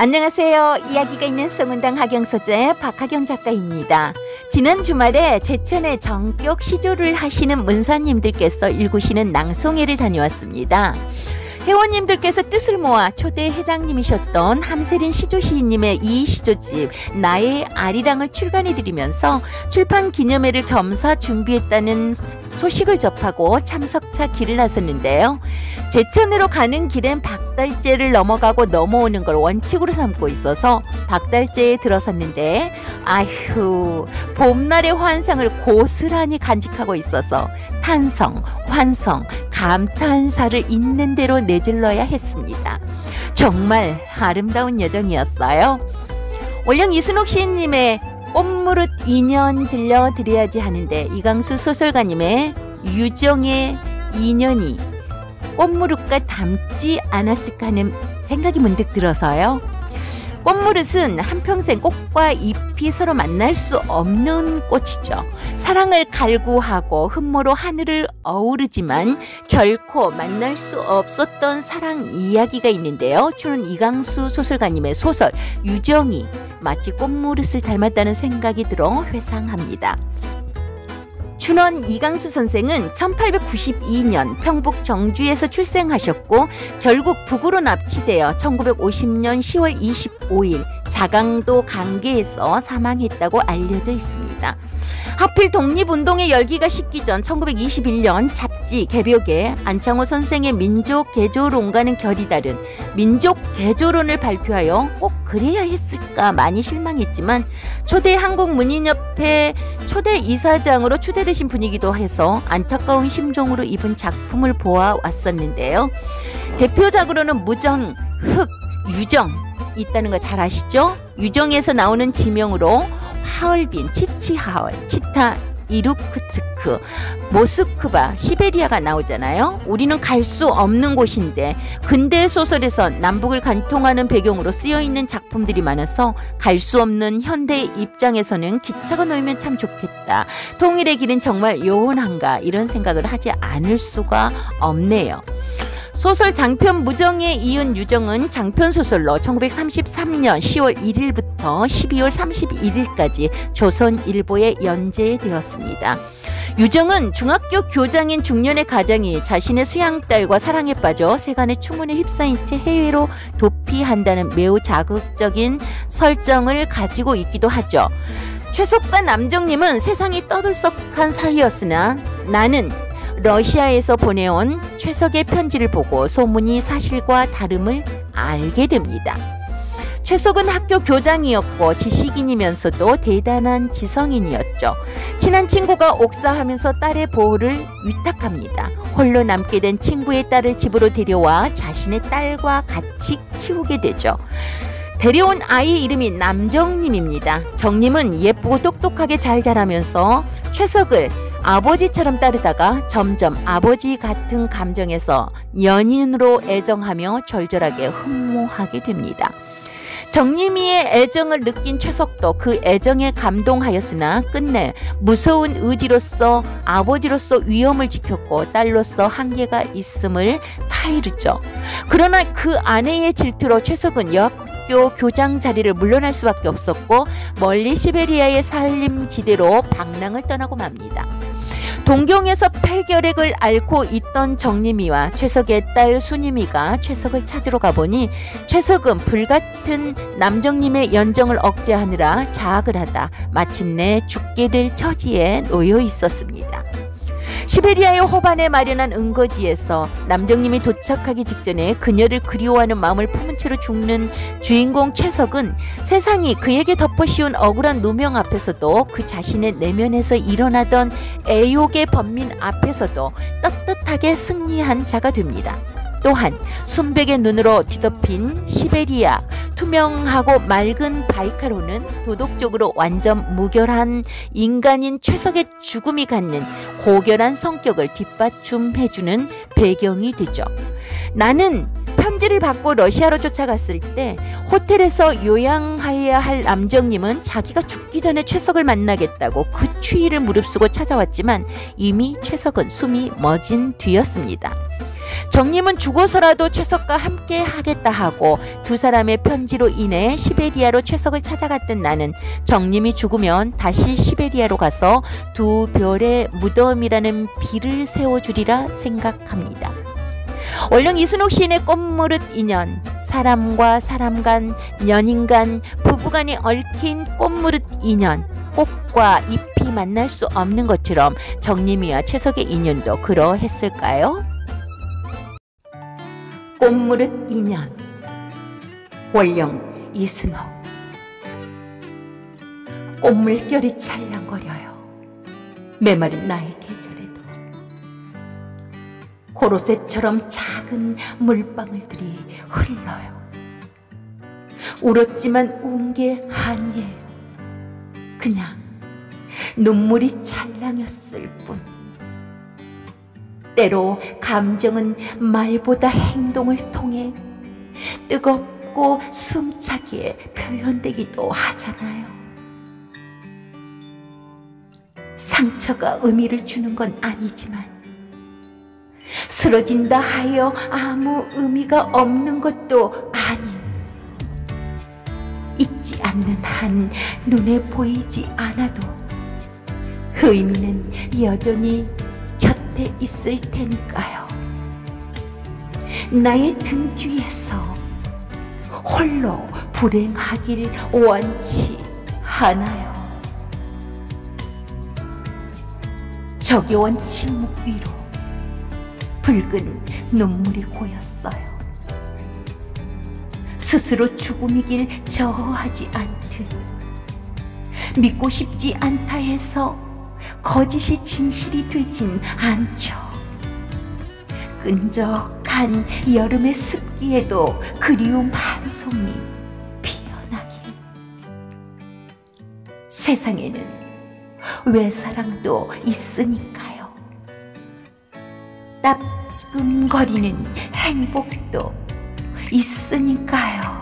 안녕하세요. 이야기가 있는 성운당 하경서재 박하경 작가입니다. 지난 주말에 제천에 전격 시조를 하시는 문사님들께서 읽으시는 낭송회를 다녀왔습니다. 회원님들께서 뜻을 모아 초대 회장님이셨던 함세린 시조시인님의 이 시조집 나의 아리랑을 출간해드리면서 출판 기념회를 겸사 준비했다는 소식을 접하고 참석차 길을 나섰는데요. 제천으로 가는 길엔 박달재를 넘어가고 넘어오는 걸 원칙으로 삼고 있어서 박달재에 들어섰는데 아휴, 봄날의 환상을 고스란히 간직하고 있어서 탄성, 환성, 감탄사를 있는 대로 내질러야 했습니다. 정말 아름다운 여정이었어요. 원령 이순옥 시인님의 꽃무릇 인연 들려드려야지 하는데 이강수 소설가님의 유정의 인연이 꽃무릇과 닮지 않았을까 하는 생각이 문득 들어서요. 꽃무릇은 한평생 꽃과 잎이 서로 만날 수 없는 꽃이죠. 사랑을 갈구하고 흠모로 하늘을 어우르지만 결코 만날 수 없었던 사랑 이야기가 있는데요. 저는 이강수 소설가님의 소설 유정이 마치 꽃무릇을 닮았다는 생각이 들어 회상합니다. 춘원 이강수 선생은 1892년 평북 정주에서 출생하셨고 결국 북으로 납치되어 1950년 10월 25일 자강도 강계에서 사망했다고 알려져 있습니다. 하필 독립운동의 열기가 식기 전 1921년 잡지 개벽에 안창호 선생의 민족개조론과는 결이 다른 민족개조론을 발표하여 꼭 그래야 했을까 많이 실망했지만 초대 한국문인협회 초대 이사장으로 추대되신 분이기도 해서 안타까운 심정으로 입은 작품을 보아왔었는데요. 대표작으로는 무정, 흑, 유정 있다는 거 잘 아시죠? 유정에서 나오는 지명으로 하얼빈, 치치하얼, 치타, 이루크츠크, 모스크바, 시베리아가 나오잖아요. 우리는 갈 수 없는 곳인데 근대 소설에서 남북을 관통하는 배경으로 쓰여있는 작품들이 많아서 갈 수 없는 현대 입장에서는 기차가 놓이면 참 좋겠다. 통일의 길은 정말 요원한가 이런 생각을 하지 않을 수가 없네요. 소설 장편 무정에 이은 유정은 장편소설로 1933년 10월 1일부터 12월 31일까지 조선일보에 연재되었습니다. 유정은 중학교 교장인 중년의 가장이 자신의 수양딸과 사랑에 빠져 세간의 추문에 휩싸인 채 해외로 도피한다는 매우 자극적인 설정을 가지고 있기도 하죠. 최석과 남정님은 세상이 떠들썩한 사이였으나 나는 러시아에서 보내온 최석의 편지를 보고 소문이 사실과 다름을 알게 됩니다. 최석은 학교 교장이었고 지식인이면서도 대단한 지성인이었죠. 친한 친구가 옥사하면서 딸의 보호를 위탁합니다. 홀로 남게 된 친구의 딸을 집으로 데려와 자신의 딸과 같이 키우게 되죠. 데려온 아이 이름이 남정님입니다. 정님은 예쁘고 똑똑하게 잘 자라면서 최석을 아버지처럼 따르다가 점점 아버지 같은 감정에서 연인으로 애정하며 절절하게 흠모하게 됩니다. 정림이의 애정을 느낀 최석도 그 애정에 감동하였으나 끝내 무서운 의지로서 아버지로서 위엄을 지켰고 딸로서 한계가 있음을 타이르죠. 그러나 그 아내의 질투로 최석은 여학교 교장 자리를 물러날 수밖에 없었고 멀리 시베리아의 산림지대로 방랑을 떠나고 맙니다. 동경에서 폐결핵을 앓고 있던 정림이와 최석의 딸 순임이가 최석을 찾으러 가보니 최석은 불같은 남정님의 연정을 억제하느라 자학을 하다 마침내 죽게 될 처지에 놓여 있었습니다. 시베리아의 호반에 마련한 은거지에서 남정님이 도착하기 직전에 그녀를 그리워하는 마음을 품은 채로 죽는 주인공 최석은 세상이 그에게 덮어씌운 억울한 누명 앞에서도 그 자신의 내면에서 일어나던 애욕의 번민 앞에서도 떳떳하게 승리한 자가 됩니다. 또한 순백의 눈으로 뒤덮인 시베리아, 투명하고 맑은 바이카로는 도덕적으로 완전 무결한 인간인 최석의 죽음이 갖는 고결한 성격을 뒷받침해주는 배경이 되죠. 나는 편지를 받고 러시아로 쫓아갔을 때 호텔에서 요양해야 할 남정님은 자기가 죽기 전에 최석을 만나겠다고 그 추위를 무릅쓰고 찾아왔지만 이미 최석은 숨이 멎은 뒤였습니다. 정님은 죽어서라도 최석과 함께 하겠다 하고 두 사람의 편지로 인해 시베리아로 최석을 찾아갔던 나는 정님이 죽으면 다시 시베리아로 가서 두 별의 무덤이라는 비를 세워주리라 생각합니다. 원령 이순옥 시인의 꽃무릇 인연, 사람과 사람 간, 연인 간, 부부간에 얽힌 꽃무릇 인연, 꽃과 잎이 만날 수 없는 것처럼 정님이와 최석의 인연도 그러했을까요? 꽃무릇 인연, 원령 이순옥. 꽃물결이 찰랑거려요. 메마른 나의 계절에도 고로쇠처럼 작은 물방울들이 흘러요. 울었지만 운 게 아니에요. 그냥 눈물이 찰랑였을 뿐. 때로 감정은 말보다 행동을 통해 뜨겁고 숨차게 표현되기도 하잖아요. 상처가 의미를 주는 건 아니지만 쓰러진다 하여 아무 의미가 없는 것도 아님, 잊지 않는 한 눈에 보이지 않아도 의미는 여전히 곁에 있을 테니까요. 나의 등 뒤에서 홀로 불행하길 원치 않아요. 정겨운 침묵 위로 붉은 눈물이 고였어요. 스스로 죽음이길 저하지 않듯, 믿고 싶지 않다 해서 거짓이 진실이 되진 않죠. 끈적한 여름의 습기에도 그리움 한 송이 피어나길. 세상에는 외사랑도 있으니까요. 따끔거리는 행복도 있으니까요.